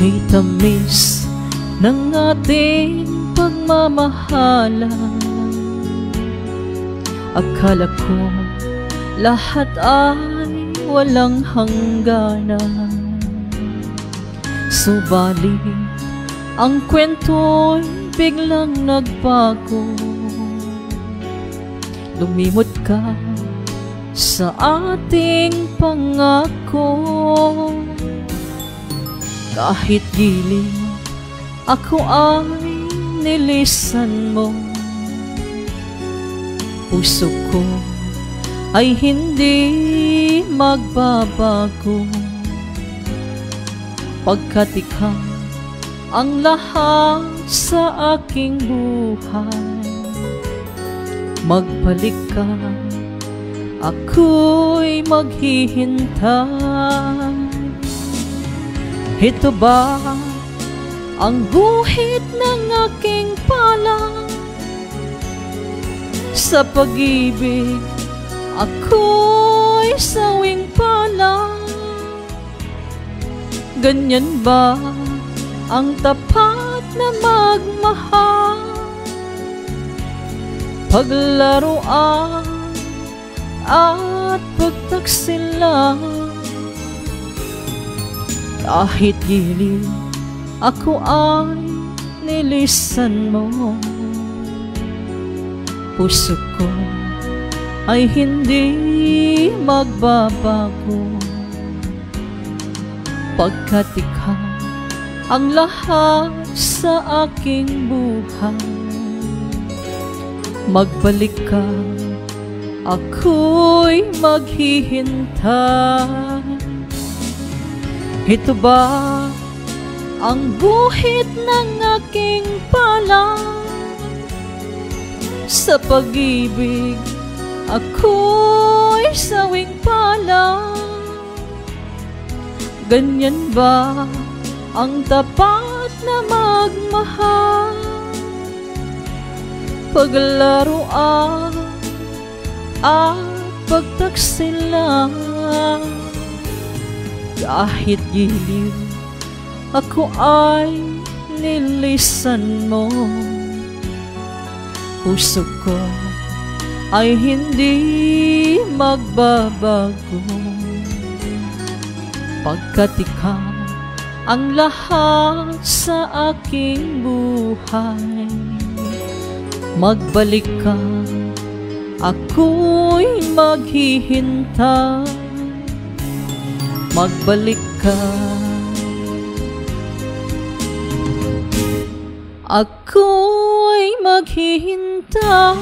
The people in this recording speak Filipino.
Kay tamis ng ating pagmamahalan, akala ko lahat ay walang hangganan. Subalit ang kwento'y biglang nagbago. Lumimot ka sa ating pangako. Kahit giling ako ay nilisan mo, puso ko ay hindi magbabago. Pagkat ikaw ang lahat sa aking buhay, magbalik ka, ako'y maghihintay. Ito ba ang guhit ng aking palad? Sa pag-ibig ako'y sawing palad. Ganyan ba ang tapat na magmahal? Paglaruan at pagtaksilan, kahit giliw ako ay nilisan mo, puso ko ay hindi magbabago. Pagkat ikaw ang lahat sa aking buhay, magbalik ka, ako'y maghihintay. Ito ba ang guhit ng aking palad? Sa pag-ibig ako'y sawing palad. Ganyan ba ang tapat na magmahal? Paglaruan at pagtaksilan, kahit giliw ako ay nilisan mo, puso ko ay hindi magbabago. Pagkat ikaw ang lahat sa aking buhay, magbalik ka, ako'y maghihintay. Magbalik ka, ako'y maghihintay.